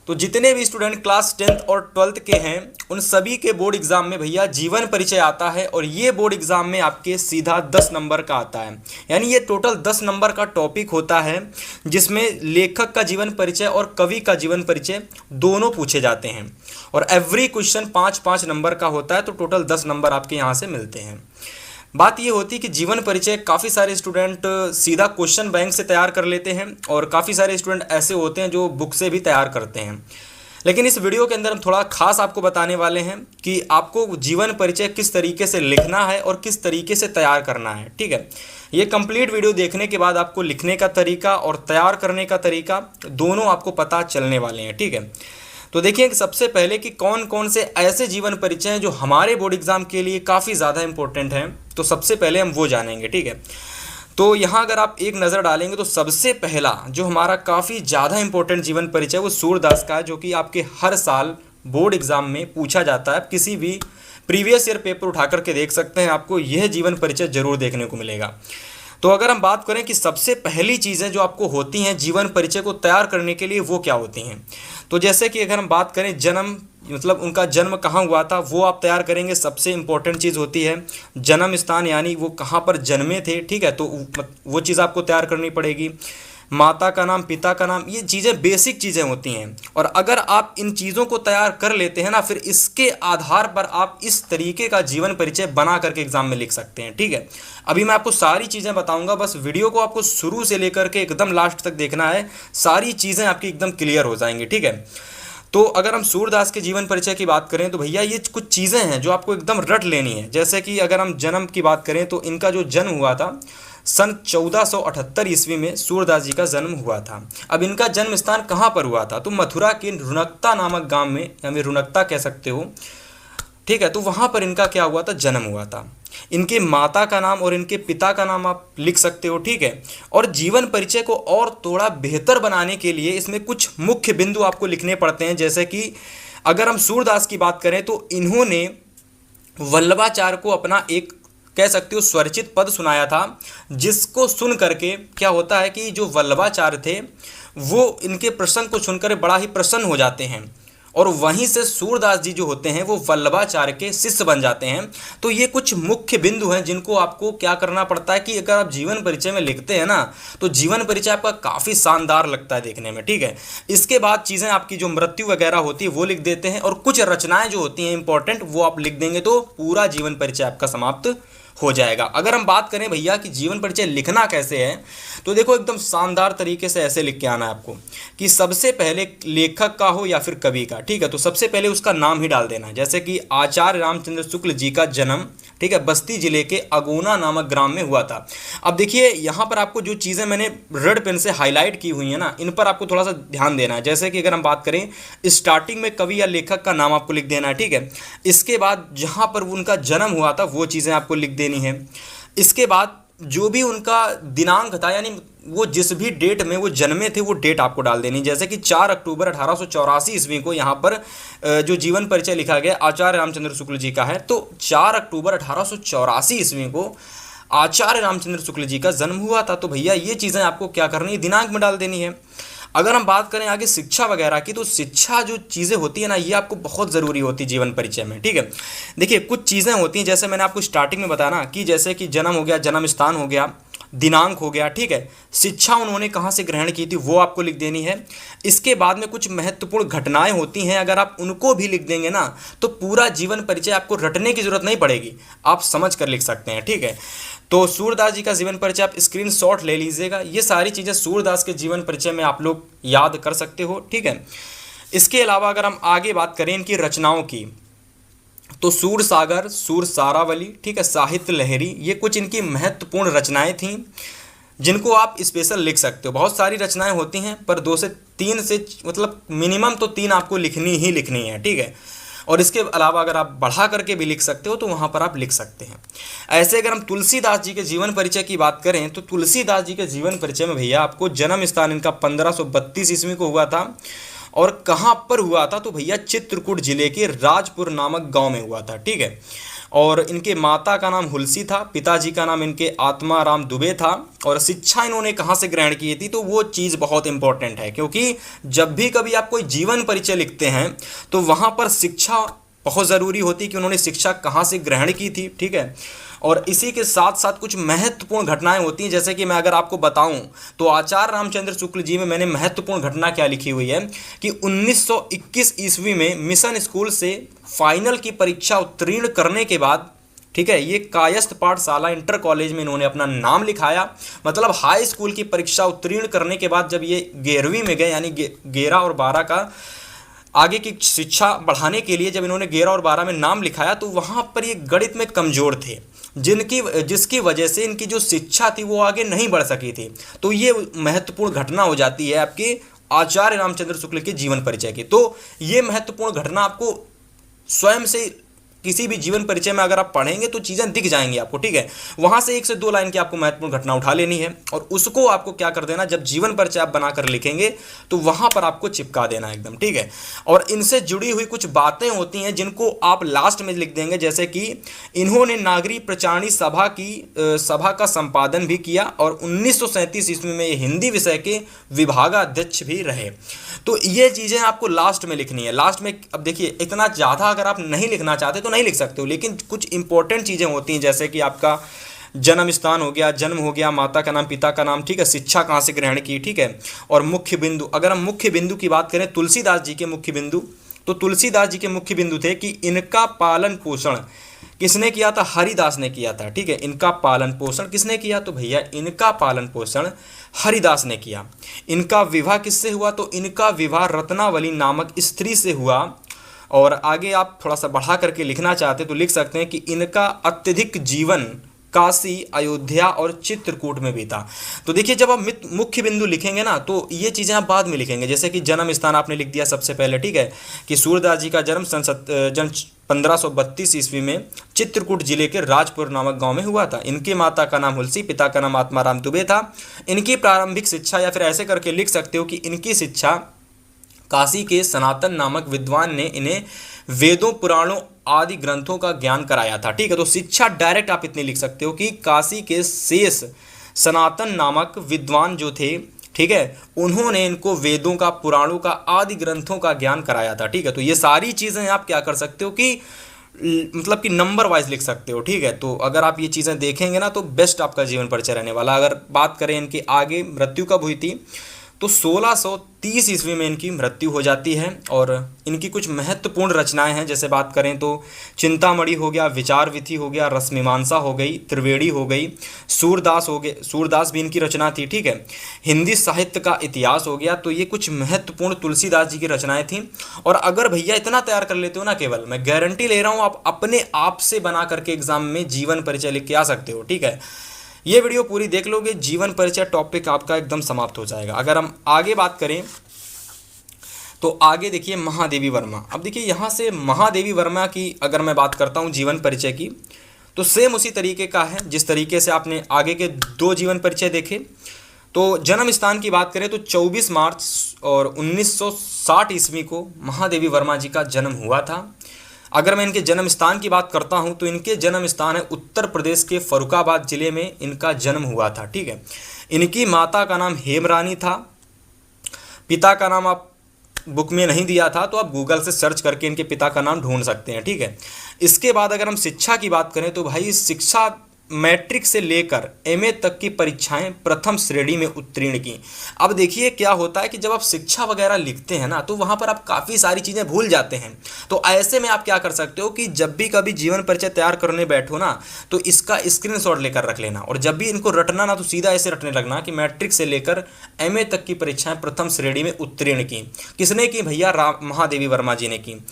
तो जितने भी स्टूडेंट क्लास 10th और 12th के हैं उन सभी के बोर्ड एग्जाम में भैया जीवन परिचय आता है, और ये बोर्ड एग्जाम में आपके सीधा 10 नंबर का आता है। यानी ये टोटल 10 नंबर का टॉपिक होता है, जिसमें लेखक का जीवन परिचय और कवि का जीवन परिचय दोनों पूछे जाते हैं, और एवरी क्वेश्चन 5-5 नंबर का होता है, तो टोटल 10 नंबर आपके यहाँ से मिलते हैं। बात ये होती है कि जीवन परिचय काफ़ी सारे स्टूडेंट सीधा क्वेश्चन बैंक से तैयार कर लेते हैं, और काफ़ी सारे स्टूडेंट ऐसे होते हैं जो बुक से भी तैयार करते हैं। लेकिन इस वीडियो के अंदर हम थोड़ा खास आपको बताने वाले हैं कि आपको जीवन परिचय किस तरीके से लिखना है और किस तरीके से तैयार करना है। ठीक है, ये कंप्लीट वीडियो देखने के बाद आपको लिखने का तरीका और तैयार करने का तरीका दोनों आपको पता चलने वाले हैं। ठीक है, तो देखिए कि सबसे पहले कि कौन कौन से ऐसे जीवन परिचय हैं जो हमारे बोर्ड एग्जाम के लिए काफ़ी ज़्यादा इंपॉर्टेंट हैं, तो सबसे पहले हम वो जानेंगे। ठीक है, तो यहाँ अगर आप एक नज़र डालेंगे तो सबसे पहला जो हमारा काफ़ी ज़्यादा इंपॉर्टेंट जीवन परिचय वो सूरदास का है, जो कि आपके हर साल बोर्ड एग्जाम में पूछा जाता है। किसी भी प्रीवियस ईयर पेपर उठा करके देख सकते हैं, आपको यह जीवन परिचय जरूर देखने को मिलेगा। तो अगर हम बात करें कि सबसे पहली चीज़ें जो आपको होती हैं जीवन परिचय को तैयार करने के लिए, वो क्या होती हैं, तो जैसे कि अगर हम बात करें जन्म, मतलब उनका जन्म कहाँ हुआ था, वो आप तैयार करेंगे। सबसे इम्पोर्टेंट चीज़ होती है जन्म स्थान, यानी वो कहाँ पर जन्मे थे। ठीक है, तो वो चीज़ आपको तैयार करनी पड़ेगी। माता का नाम, पिता का नाम, ये चीज़ें बेसिक चीज़ें होती हैं, और अगर आप इन चीज़ों को तैयार कर लेते हैं ना, फिर इसके आधार पर आप इस तरीके का जीवन परिचय बना करके एग्जाम में लिख सकते हैं। ठीक है, अभी मैं आपको सारी चीज़ें बताऊंगा, बस वीडियो को आपको शुरू से लेकर के एकदम लास्ट तक देखना है, सारी चीज़ें आपकी एकदम क्लियर हो जाएंगी। ठीक है, तो अगर हम सूरदास के जीवन परिचय की बात करें तो भैया ये कुछ चीज़ें हैं जो आपको एकदम रट लेनी है। जैसे कि अगर हम जन्म की बात करें तो इनका जो जन्म हुआ था सन 1478 ईस्वी में सूरदास जी का जन्म हुआ था। अब इनका जन्म स्थान कहाँ पर हुआ था, तो मथुरा के रुणकता नामक गांव में, या फिर रुणकता कह सकते हो। ठीक है, तो वहाँ पर इनका क्या हुआ था, जन्म हुआ था। इनके माता का नाम और इनके पिता का नाम आप लिख सकते हो। ठीक है, और जीवन परिचय को और थोड़ा बेहतर बनाने के लिए इसमें कुछ मुख्य बिंदु आपको लिखने पड़ते हैं। जैसे कि अगर हम सूरदास की बात करें तो इन्होंने वल्लभाचार्य को अपना एक, कह सकते हो, स्वरचित पद सुनाया था, जिसको सुन करके क्या होता है कि जो वल्लभाचार्य थे वो इनके प्रसंग को सुनकर बड़ा ही प्रसन्न हो जाते हैं, और वहीं से सूरदास जी जो होते हैं वो वल्लभाचार्य के शिष्य बन जाते हैं। तो ये कुछ मुख्य बिंदु हैं जिनको आपको क्या करना पड़ता है कि अगर आप जीवन परिचय में लिखते हैं ना, तो जीवन परिचय आपका काफ़ी शानदार लगता है देखने में। ठीक है, इसके बाद चीज़ें आपकी जो मृत्यु वगैरह होती है वो लिख देते हैं, और कुछ रचनाएं जो होती हैं इंपॉर्टेंट वो आप लिख देंगे, तो पूरा जीवन परिचय आपका समाप्त हो जाएगा। अगर हम बात करें भैया कि जीवन परिचय लिखना कैसे है, तो देखो एकदम शानदार तरीके से ऐसे लिख के आना है आपको कि सबसे पहले लेखक का हो या फिर कवि का। ठीक है, तो सबसे पहले उसका नाम ही डाल देना है। जैसे कि आचार्य रामचंद्र शुक्ल जी का जन्म, ठीक है, बस्ती जिले के अगोना नामक ग्राम में हुआ था। अब देखिए यहाँ पर आपको जो चीज़ें मैंने रेड पेन से हाईलाइट की हुई है ना, इन पर आपको थोड़ा सा ध्यान देना है। जैसे कि अगर हम बात करें स्टार्टिंग में कवि या लेखक का नाम आपको लिख देना है। ठीक है, इसके बाद जहाँ पर उनका जन्म हुआ था वो चीज़ें आपको लिख देनी है। इसके बाद जो भी उनका दिनांक था, यानी वो जिस भी डेट में वो जन्मे थे वो डेट आपको डाल देनी। जैसे कि 4 अक्टूबर 1884 ईस्वी को यहाँ पर जो जीवन परिचय लिखा गया आचार्य रामचंद्र शुक्ल जी का है, तो 4 अक्टूबर 1884 ईस्वी को आचार्य रामचंद्र शुक्ल जी का जन्म हुआ था। तो भैया ये चीज़ें आपको क्या करनी है, दिनांक में डाल देनी है। अगर हम बात करें आगे शिक्षा वगैरह की, तो शिक्षा जो चीज़ें होती है ना, ये आपको बहुत ज़रूरी होती है जीवन परिचय में। ठीक है, देखिए कुछ चीज़ें होती हैं, जैसे मैंने आपको स्टार्टिंग में बताया ना कि जैसे कि जन्म हो गया, जन्म स्थान हो गया, दिनांक हो गया। ठीक है, शिक्षा उन्होंने कहाँ से ग्रहण की थी वो आपको लिख देनी है। इसके बाद में कुछ महत्वपूर्ण घटनाएं होती हैं, अगर आप उनको भी लिख देंगे ना, तो पूरा जीवन परिचय आपको रटने की जरूरत नहीं पड़ेगी, आप समझ कर लिख सकते हैं। ठीक है, तो सूरदास जी का जीवन परिचय आप स्क्रीनशॉट ले लीजिएगा। ये सारी चीज़ें सूरदास के जीवन परिचय में आप लोग याद कर सकते हो। ठीक है, इसके अलावा अगर हम आगे बात करें इनकी रचनाओं की, तो सूर सागर, सूर सारावली, ठीक है, साहित्य लहरी, ये कुछ इनकी महत्वपूर्ण रचनाएं थीं जिनको आप स्पेशल लिख सकते हो। बहुत सारी रचनाएं होती हैं, पर 2 से 3 से मतलब मिनिमम तो 3 आपको लिखनी ही लिखनी है। ठीक है, और इसके अलावा अगर आप बढ़ा करके भी लिख सकते हो तो वहाँ पर आप लिख सकते हैं। ऐसे अगर हम तुलसीदास जी के जीवन परिचय की बात करें, तो तुलसीदास जी के जीवन परिचय में भैया आपको जन्म स्थान इनका 1532 ईस्वी को हुआ था, और कहाँ पर हुआ था, तो भैया चित्रकूट जिले के राजपुर नामक गांव में हुआ था। ठीक है, और इनके माता का नाम हुलसी था, पिताजी का नाम इनके आत्माराम दुबे था। और शिक्षा इन्होंने कहाँ से ग्रहण की थी, तो वो चीज़ बहुत इंपॉर्टेंट है, क्योंकि जब भी कभी आप कोई जीवन परिचय लिखते हैं तो वहाँ पर शिक्षा बहुत ज़रूरी होती है कि उन्होंने शिक्षा कहाँ से ग्रहण की थी, ठीक है। और इसी के साथ साथ कुछ महत्वपूर्ण घटनाएं होती हैं, जैसे कि मैं अगर आपको बताऊं तो आचार्य रामचंद्र शुक्ल जी में मैंने महत्वपूर्ण घटना क्या लिखी हुई है कि 1921 ईस्वी में मिशन स्कूल से फाइनल की परीक्षा उत्तीर्ण करने के बाद, ठीक है, ये कायस्थ पाठशाला इंटर कॉलेज में इन्होंने अपना नाम लिखाया। मतलब हाई स्कूल की परीक्षा उत्तीर्ण करने के बाद जब ये 11वीं में गए, यानी 11 और 12 का आगे की शिक्षा बढ़ाने के लिए जब इन्होंने 11 और 12 में नाम लिखाया, तो वहाँ पर ये गणित में कमज़ोर थे, जिसकी वजह से इनकी जो शिक्षा थी वो आगे नहीं बढ़ सकी थी। तो ये महत्वपूर्ण घटना हो जाती है आपके आचार्य रामचंद्र शुक्ल के जीवन परिचय की। तो ये महत्वपूर्ण घटना आपको स्वयं से किसी भी जीवन परिचय में अगर आप पढ़ेंगे तो चीज़ें दिख जाएंगी आपको, ठीक है। वहाँ से 1 से 2 लाइन की आपको महत्वपूर्ण घटना उठा लेनी है और उसको आपको क्या कर देना, जब जीवन परिचय आप बनाकर लिखेंगे तो वहाँ पर आपको चिपका देना एकदम, ठीक है। और इनसे जुड़ी हुई कुछ बातें होती हैं जिनको आप लास्ट में लिख देंगे, जैसे कि इन्होंने नागरिक प्रचारणी सभा का संपादन भी किया और 1937 ईस्वी में ये हिंदी विषय के विभागाध्यक्ष भी रहे। तो ये चीज़ें आपको लास्ट में लिखनी है। लास्ट में अब देखिए, इतना ज़्यादा अगर आप नहीं लिखना चाहते तो नहीं लिख सकते हो, लेकिन कुछ इंपॉर्टेंट चीज़ें होती हैं, जैसे कि आपका जन्म स्थान हो गया, जन्म हो गया, माता का नाम, पिता का नाम, ठीक है, शिक्षा कहाँ से ग्रहण की, ठीक है। और मुख्य बिंदु, अगर हम मुख्य बिंदु की बात करें तुलसीदास जी के मुख्य बिंदु, तो तुलसीदास जी के मुख्य बिंदु थे कि इनका पालन पोषण किसने किया था, हरिदास ने किया था, ठीक है। इनका पालन पोषण किसने किया, तो भैया इनका पालन पोषण हरिदास ने किया। इनका विवाह किससे हुआ, तो इनका विवाह रत्नावली नामक स्त्री से हुआ। और आगे आप थोड़ा सा बढ़ा करके लिखना चाहते तो लिख सकते हैं कि इनका अत्यधिक जीवन काशी, अयोध्या और चित्रकूट में बीता। तो देखिए, जब आप मुख्य बिंदु लिखेंगे ना तो ये चीज़ें आप बाद में लिखेंगे, जैसे कि जन्म स्थान आपने लिख दिया सबसे पहले, ठीक है, कि सूरदास जी का जन्म जन्म 1532 ईस्वी में चित्रकूट जिले के राजपुर नामक गांव में हुआ था। इनके माता का नाम हुलसी, पिता का नाम आत्माराम दुबे था। इनकी प्रारंभिक शिक्षा, या फिर ऐसे करके लिख सकते हो कि इनकी शिक्षा काशी के सनातन नामक विद्वान ने इन्हें वेदों, पुराणों आदि ग्रंथों का ज्ञान कराया था, ठीक है। तो शिक्षा डायरेक्ट आप इतनी लिख सकते हो कि काशी के शेष सनातन नामक विद्वान जो थे, ठीक है, उन्होंने इनको वेदों का, पुराणों का आदि ग्रंथों का ज्ञान कराया था, ठीक है। तो ये सारी चीज़ें आप क्या कर सकते हो कि मतलब कि नंबर वाइज लिख सकते हो, ठीक है। तो अगर आप ये चीज़ें देखेंगे ना तो बेस्ट आपका जीवन परिचय रहने वाला। अगर बात करें इनके आगे मृत्यु कब हुई थी, तो 1630 ईस्वी में इनकी मृत्यु हो जाती है। और इनकी कुछ महत्वपूर्ण रचनाएं हैं, जैसे बात करें तो चिंतामणि हो गया, विचार विधि हो गया, रसमीमांसा हो गई, त्रिवेणी हो गई, सूरदास हो गए, सूरदास भी इनकी रचना थी, ठीक है, हिंदी साहित्य का इतिहास हो गया। तो ये कुछ महत्वपूर्ण तुलसीदास जी की रचनाएं थी। और अगर भैया इतना तैयार कर लेते हो ना, केवल मैं गारंटी ले रहा हूँ आप अपने आप से बना करके एग्जाम में जीवन परिचय लिख के आ सकते हो, ठीक है। ये वीडियो पूरी देख लोगे, जीवन परिचय टॉपिक आपका एकदम समाप्त हो जाएगा। अगर हम आगे बात करें तो आगे देखिए महादेवी वर्मा। अब देखिए यहाँ से महादेवी वर्मा की अगर मैं बात करता हूँ जीवन परिचय की, तो सेम उसी तरीके का है जिस तरीके से आपने आगे के 2 जीवन परिचय देखे। तो जन्म स्थान की बात करें तो 24 मार्च और 1960 ईस्वी को महादेवी वर्मा जी का जन्म हुआ था। अगर मैं इनके जन्म स्थान की बात करता हूं तो इनके जन्म स्थान है उत्तर प्रदेश के फर्रुखाबाद जिले में इनका जन्म हुआ था, ठीक है। इनकी माता का नाम हेमरानी था, पिता का नाम आप बुक में नहीं दिया था तो आप गूगल से सर्च करके इनके पिता का नाम ढूंढ सकते हैं, ठीक है। इसके बाद अगर हम शिक्षा की बात करें तो भाई शिक्षा मैट्रिक से लेकर एमए तक की परीक्षाएं प्रथम श्रेणी में उत्तीर्ण की। अब देखिए क्या होता है कि जब आप शिक्षा वगैरह लिखते हैं ना तो वहाँ पर आप काफ़ी सारी चीज़ें भूल जाते हैं। तो ऐसे में आप क्या कर सकते हो कि जब भी कभी जीवन परिचय तैयार करने बैठो ना तो इसका स्क्रीनशॉट लेकर रख लेना, और जब भी इनको रटना ना तो सीधा ऐसे रटने लगना कि मैट्रिक से लेकर एमए तक की परीक्षाएँ प्रथम श्रेणी में उत्तीर्ण की। किसने की भैया? महादेवी वर्मा जी ने की।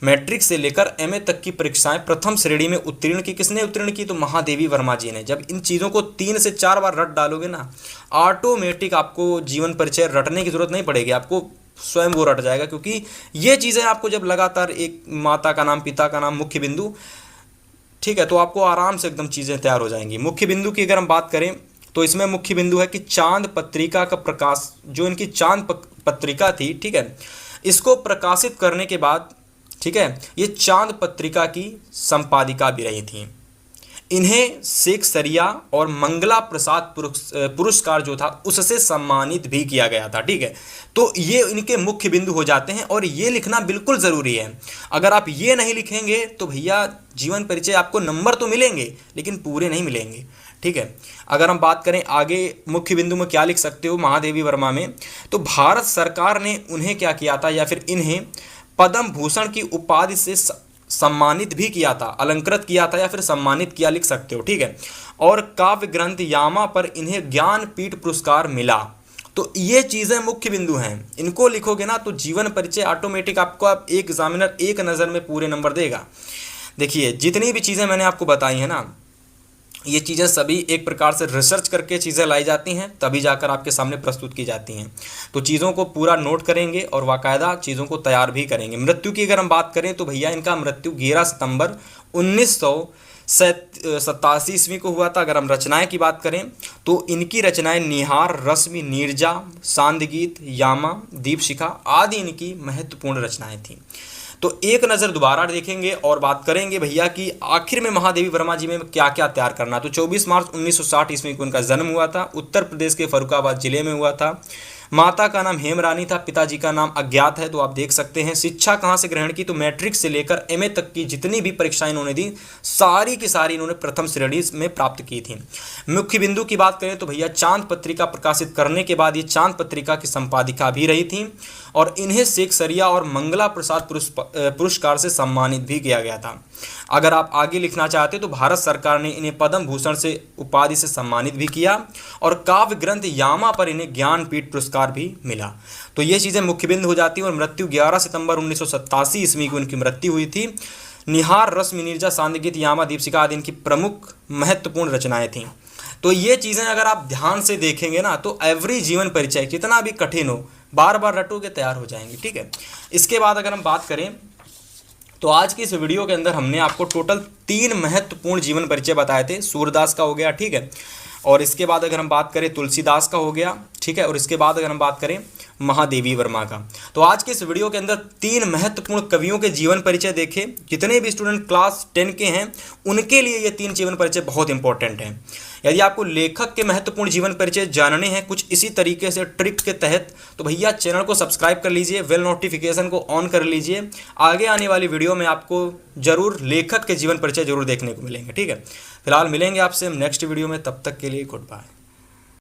मैट्रिक से लेकर एमए तक की परीक्षाएं प्रथम श्रेणी में उत्तीर्ण की। किसने उत्तीर्ण की? तो महादेवी वर्मा जी ने। जब इन चीज़ों को 3 से 4 बार रट डालोगे ना, ऑटोमेटिक आपको जीवन परिचय रटने की ज़रूरत नहीं पड़ेगी, आपको स्वयं वो रट जाएगा, क्योंकि ये चीज़ें आपको जब लगातार एक माता का नाम, पिता का नाम, मुख्य बिंदु, ठीक है, तो आपको आराम से एकदम चीज़ें तैयार हो जाएंगी। मुख्य बिंदु की अगर हम बात करें तो इसमें मुख्य बिंदु है कि चांद पत्रिका का प्रकाश, जो इनकी चांद पत्रिका थी, ठीक है, इसको प्रकाशित करने के बाद, ठीक है। ये चांद पत्रिका की संपादिका भी रही थी। इन्हें शेख सरिया और मंगला प्रसाद पुरस्कार जो था उससे सम्मानित भी किया गया था, ठीक है। तो ये इनके मुख्य बिंदु हो जाते हैं और ये लिखना बिल्कुल ज़रूरी है। अगर आप ये नहीं लिखेंगे तो भैया जीवन परिचय आपको नंबर तो मिलेंगे लेकिन पूरे नहीं मिलेंगे, ठीक है। अगर हम बात करें आगे मुख्य बिंदु में क्या लिख सकते हो महादेवी वर्मा में, तो भारत सरकार ने उन्हें क्या किया था या फिर इन्हें पद्म भूषण की उपाधि से सम्मानित भी किया था, अलंकृत किया था या फिर सम्मानित किया लिख सकते हो, ठीक है। और काव्य ग्रंथ यामा पर इन्हें ज्ञानपीठ पुरस्कार मिला। तो ये चीज़ें मुख्य बिंदु हैं, इनको लिखोगे ना तो जीवन परिचय ऑटोमेटिक आपको आप एक एग्जामिनर एक नज़र में पूरे नंबर देगा। देखिए जितनी भी चीज़ें मैंने आपको बताई हैं ना, ये चीज़ें सभी एक प्रकार से रिसर्च करके चीज़ें लाई जाती हैं, तभी जाकर आपके सामने प्रस्तुत की जाती हैं। तो चीज़ों को पूरा नोट करेंगे और बाकायदा चीज़ों को तैयार भी करेंगे। मृत्यु की अगर हम बात करें तो भैया इनका मृत्यु 11 सितंबर 1987 ईस्वी को हुआ था। अगर हम रचनाएं की बात करें तो इनकी रचनाएं निहार, रश्मि, नीरजा, सांदगीत, यामा, दीपशिखा आदि इनकी महत्वपूर्ण रचनाएं थीं। तो एक नज़र दोबारा देखेंगे और बात करेंगे भैया कि आखिर में महादेवी वर्मा जी में क्या क्या तैयार करना। तो 24 मार्च 1960 ईस्वी को उनका जन्म हुआ था, उत्तर प्रदेश के फर्रुखाबाद जिले में हुआ था। माता का नाम हेमरानी था, पिताजी का नाम अज्ञात है, तो आप देख सकते हैं। शिक्षा कहाँ से ग्रहण की, तो मैट्रिक से लेकर एमए तक की जितनी भी परीक्षाएं इन्होंने दी सारी की सारी इन्होंने प्रथम श्रेणी में प्राप्त की थी। मुख्य बिंदु की बात करें तो भैया चांद पत्रिका प्रकाशित करने के बाद ये चांद पत्रिका की संपादिका भी रही थी और इन्हें शेख सरिया और मंगला प्रसाद पुरस्कार से सम्मानित भी किया गया था। अगर आप आगे लिखना चाहते तो भारत सरकार ने इन्हें पद्म भूषण से उपाधि से सम्मानित भी किया और काव्य ग्रंथ यामा पर इन्हें ज्ञानपीठ पुरस्कार भी मिला। तो ये चीज़ें मुख्य बिंदु हो जाती हैं। और मृत्यु 11 सितंबर 1987 ईस्वी को इनकी मृत्यु हुई थी। निहार, रश्मि, नीरजा, सांदगीत, यामा, दीपशिखा आदि इनकी प्रमुख महत्वपूर्ण रचनाएं थीं। तो ये चीज़ें अगर आप ध्यान से देखेंगे ना तो एवरी जीवन परिचय कितना भी कठिन हो, बार बार रटोगे तैयार हो जाएंगे, ठीक है। इसके बाद अगर हम बात करें तो आज की इस वीडियो के अंदर हमने आपको टोटल 3 महत्वपूर्ण जीवन परिचय बताए थे। सूरदास का हो गया, ठीक है, और इसके बाद अगर हम बात करें तुलसीदास का हो गया, ठीक है, और इसके बाद अगर हम बात करें महादेवी वर्मा का। तो आज के इस वीडियो के अंदर 3 महत्वपूर्ण कवियों के जीवन परिचय देखे। जितने भी स्टूडेंट क्लास 10 के हैं उनके लिए ये 3 जीवन परिचय बहुत इंपॉर्टेंट हैं। यदि आपको लेखक के महत्वपूर्ण जीवन परिचय जानने हैं कुछ इसी तरीके से ट्रिक के तहत, तो भैया चैनल को सब्सक्राइब कर लीजिए, बेल नोटिफिकेशन को ऑन कर लीजिए। आगे आने वाली वीडियो में आपको जरूर लेखक के जीवन परिचय जरूर देखने को मिलेंगे, ठीक है। फिलहाल मिलेंगे आपसे नेक्स्ट वीडियो में, तब तक के लिए गुड बाय।